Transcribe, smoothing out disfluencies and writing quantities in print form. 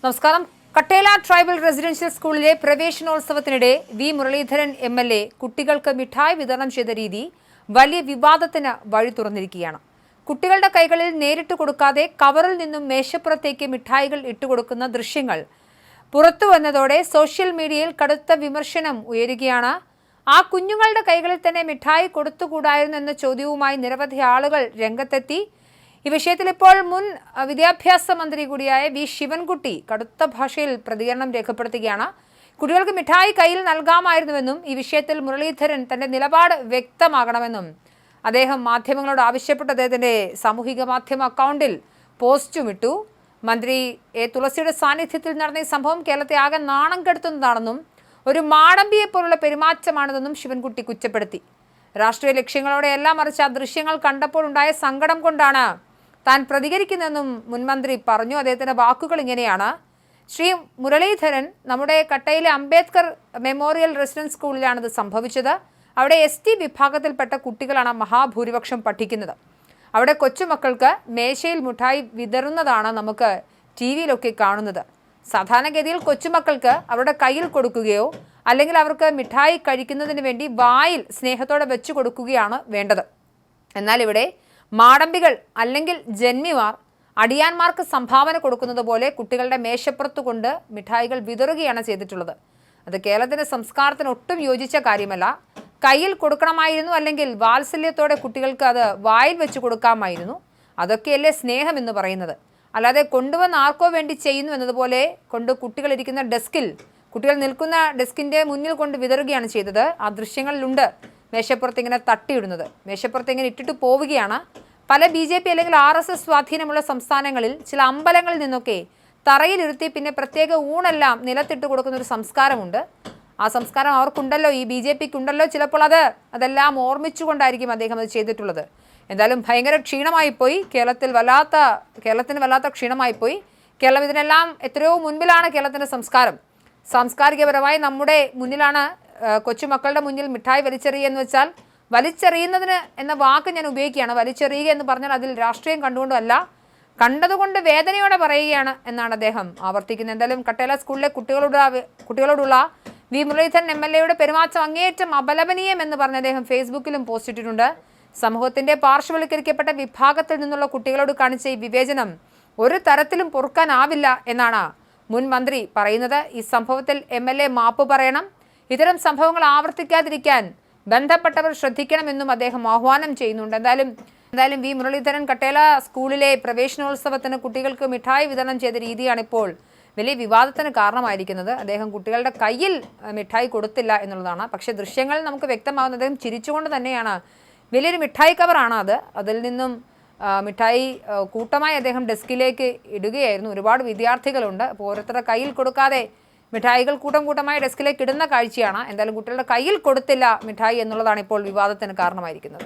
നമസ്കാരം. Kattela tribal residential സ്കൂളിലെ പ്രവേശനോത്സവത്തിനിടെ V Muraleedharan MLA കുട്ടികൾക്ക് മിഠായി വിതരണം ചെയ്ത രീതി വലിയ വിവാദത്തിന് വഴി തുറന്നിരിക്കുകയാണ്. കുട്ടികളുടെ കൈകളിൽ നേരിട്ട് കൊടുക്കാതെ കവറിൽ നിന്നും മേശപ്പുറത്തേക്ക് മിഠായികൾ ഇട്ടുകൊടുക്കുന്ന ദൃശ്യങ്ങൾ പുറത്തുവന്നതോടെ സോഷ്യൽ മീഡിയയിൽ കടുത്ത വിമർശനം ഉയരുകയാണ്. ആ കുഞ്ഞുങ്ങളുടെ കൈകളിൽ തന്നെ മിഠായി കൊടുത്തുകൂടായിരുന്നു എന്ന ചോദ്യവുമായി നിരവധി ആളുകൾ രംഗത്തെത്തി. ഈ വിഷയത്തിൽ ഇപ്പോൾ മുൻ വിദ്യാഭ്യാസ മന്ത്രി കൂടിയായ വി ശിവൻകുട്ടി കടുത്ത ഭാഷയിൽ പ്രതികരണം രേഖപ്പെടുത്തുകയാണ്. കുട്ടികൾക്ക് മിഠായി കയ്യിൽ നൽകാമായിരുന്നുവെന്നും ഈ വിഷയത്തിൽ മുരളീധരൻ തന്റെ നിലപാട് വ്യക്തമാകണമെന്നും അദ്ദേഹം മാധ്യമങ്ങളോട് ആവശ്യപ്പെട്ടു. അദ്ദേഹത്തിന്റെ സാമൂഹിക മാധ്യമ അക്കൗണ്ടിൽ പോസ്റ്റുമിട്ടു. മന്ത്രി എ തുളസിയുടെ സാന്നിധ്യത്തിൽ നടന്ന ഈ സംഭവം കേരളത്തെ ആകെ നാണം കെടുത്തുന്നതാണെന്നും ഒരു മാടമ്പിയെ പോലുള്ള പെരുമാറ്റമാണിതെന്നും ശിവൻകുട്ടി കുറ്റപ്പെടുത്തി. രാഷ്ട്രീയ ലക്ഷ്യങ്ങളോടെയെല്ലാം മറിച്ച് ആ ദൃശ്യങ്ങൾ കണ്ടപ്പോൾ ഉണ്ടായ സങ്കടം കൊണ്ടാണ് താൻ പ്രതികരിക്കുന്നതെന്നും മുൻമന്ത്രി പറഞ്ഞു. അദ്ദേഹത്തിന്റെ വാക്കുകൾ ഇങ്ങനെയാണ്: ശ്രീ മുരളീധരൻ, നമ്മുടെ കട്ടയിലെ അംബേദ്കർ മെമ്മോറിയൽ റെസിഡൻസ് സ്കൂളിലാണിത് സംഭവിച്ചത്. അവിടെ ST വിഭാഗത്തിൽപ്പെട്ട കുട്ടികളാണ് മഹാഭൂരിപക്ഷം പഠിക്കുന്നത്. അവിടെ കൊച്ചുമക്കൾക്ക് മേശയിൽ മിഠായി വിതറുന്നതാണ് നമുക്ക് TV-യിലൊക്കെ കാണുന്നത്. സാധാരണഗതിയിൽ കൊച്ചുമക്കൾക്ക് അവരുടെ കയ്യിൽ കൊടുക്കുകയോ അല്ലെങ്കിൽ അവർക്ക് മിഠായി കഴിക്കുന്നതിന് വേണ്ടി വായിൽ സ്നേഹത്തോടെ വെച്ചു കൊടുക്കുകയാണ് വേണ്ടത്. എന്നാൽ ഇവിടെ മാടമ്പികൾ അല്ലെങ്കിൽ ജന്മിമാർ അടിയാന്മാർക്ക് സംഭാവന കൊടുക്കുന്നത് പോലെ കുട്ടികളുടെ മേശപ്പുറത്ത് കൊണ്ട് മിഠായികൾ വിതറുകയാണ് ചെയ്തിട്ടുള്ളത്. അത് കേരളത്തിൻ്റെ സംസ്കാരത്തിന് ഒട്ടും യോജിച്ച കാര്യമല്ല. കയ്യിൽ കൊടുക്കണമായിരുന്നു, അല്ലെങ്കിൽ വാത്സല്യത്തോടെ കുട്ടികൾക്ക് അത് വായിൽ വെച്ച് കൊടുക്കാമായിരുന്നു. അതൊക്കെയല്ലേ സ്നേഹം എന്ന് പറയുന്നത്. അല്ലാതെ കൊണ്ടുവന്ന് ആർക്കോ വേണ്ടി ചെയ്യുന്നു എന്നതുപോലെ കൊണ്ട് കുട്ടികളിരിക്കുന്ന ഡെസ്കിൽ, കുട്ടികൾ നിൽക്കുന്ന ഡെസ്കിൻ്റെ മുന്നിൽ കൊണ്ട് വിതറുകയാണ് ചെയ്തത്. ആ ദൃശ്യങ്ങളിലുണ്ട് മേശപ്പുറത്ത് ഇങ്ങനെ തട്ടിയിടുന്നത്. മേശപ്പുറത്ത് ഇങ്ങനെ ഇട്ടിട്ട് പോവുകയാണ്. പല BJP അല്ലെങ്കിൽ RSS സ്വാധീനമുള്ള സംസ്ഥാനങ്ങളിൽ ചില അമ്പലങ്ങളിൽ നിന്നൊക്കെ തറയിലിരുത്തി പിന്നെ പ്രത്യേക ഊണെല്ലാം നിലത്തിട്ട് കൊടുക്കുന്ന ഒരു സംസ്കാരമുണ്ട്. ആ സംസ്കാരം അവർക്കുണ്ടല്ലോ, ഈ BJPക്കുണ്ടല്ലോ. ചിലപ്പോൾ അതെല്ലാം ഓർമ്മിച്ചുകൊണ്ടായിരിക്കും അദ്ദേഹം അത് ചെയ്തിട്ടുള്ളത്. എന്തായാലും ഭയങ്കര ക്ഷീണമായിപ്പോയി. കേരളത്തിന് വല്ലാത്ത ക്ഷീണമായിപ്പോയി. കേരളം ഇതിനെല്ലാം എത്രയോ മുൻപിലാണ്. കേരളത്തിൻ്റെ സാംസ്കാരികപരമായി നമ്മുടെ മുന്നിലാണ്. കൊച്ചുമക്കളുടെ മുന്നിൽ മിഠായി വലിച്ചെറിയുക എന്ന് വെച്ചാൽ, വലിച്ചെറിയുന്നതിന് എന്ന വാക്ക് ഞാൻ ഉപയോഗിക്കുകയാണ്. വലിച്ചെറിയുക എന്ന് പറഞ്ഞാൽ അതിൽ രാഷ്ട്രീയം കണ്ടുകൊണ്ടല്ല, കണ്ടതുകൊണ്ട് വേദനയോടെ പറയുകയാണ് എന്നാണ് അദ്ദേഹം ആവർത്തിക്കുന്നത്. എന്തായാലും കട്ടേല സ്കൂളിലെ കുട്ടികളോടുള്ള വി മുരളീധരൻ MLA-യുടെ പെരുമാറ്റം അങ്ങേയറ്റം അപലപനീയം എന്ന് പറഞ്ഞ് അദ്ദേഹം ഫേസ്ബുക്കിലും പോസ്റ്റ് ഇട്ടിട്ടുണ്ട്. സമൂഹത്തിന്റെ പാർശ്വവൽക്കരിക്കപ്പെട്ട വിഭാഗത്തിൽ നിന്നുള്ള കുട്ടികളോട് കാണിച്ച ഈ വിവേചനം ഒരു തരത്തിലും പൊറുക്കാനാവില്ല എന്നാണ് മുൻ മന്ത്രി പറയുന്നത്. ഈ സംഭവത്തിൽ MLA മാപ്പ് പറയണം. ഇത്തരം സംഭവങ്ങൾ ആവർത്തിക്കാതിരിക്കാൻ ബന്ധപ്പെട്ടവർ ശ്രദ്ധിക്കണമെന്നും അദ്ദേഹം ആഹ്വാനം ചെയ്യുന്നുണ്ട്. എന്തായാലും വി മുരളീധരൻ കട്ടേല സ്കൂളിലെ പ്രവേശനോത്സവത്തിന് കുട്ടികൾക്ക് മിഠായി വിതരണം ചെയ്ത രീതിയാണ് ഇപ്പോൾ വലിയ വിവാദത്തിന് കാരണമായിരിക്കുന്നത്. അദ്ദേഹം കുട്ടികളുടെ കയ്യിൽ മിഠായി കൊടുത്തില്ല എന്നുള്ളതാണ്. പക്ഷേ ദൃശ്യങ്ങൾ നമുക്ക് വ്യക്തമാകുന്നത് അദ്ദേഹം ചിരിച്ചുകൊണ്ട് തന്നെയാണ്. വലിയൊരു മിഠായി കവറാണ് അത്. അതിൽ നിന്നും മിഠായി കൂട്ടമായി അദ്ദേഹം ഡെസ്കിലേക്ക് ഇടുകയായിരുന്നു. ഒരുപാട് വിദ്യാർത്ഥികളുണ്ട്. അപ്പോൾ ഓരോരുത്തരുടെ കയ്യിൽ കൊടുക്കാതെ മിഠായികൾ കൂട്ടമായി ഡെസ്കിലേക്ക് ഇടുന്ന കാഴ്ചയാണ്. എന്തായാലും കുട്ടികളുടെ കയ്യിൽ കൊടുത്തില്ല മിഠായി എന്നുള്ളതാണ് ഇപ്പോൾ വിവാദത്തിന് കാരണമായിരിക്കുന്നത്.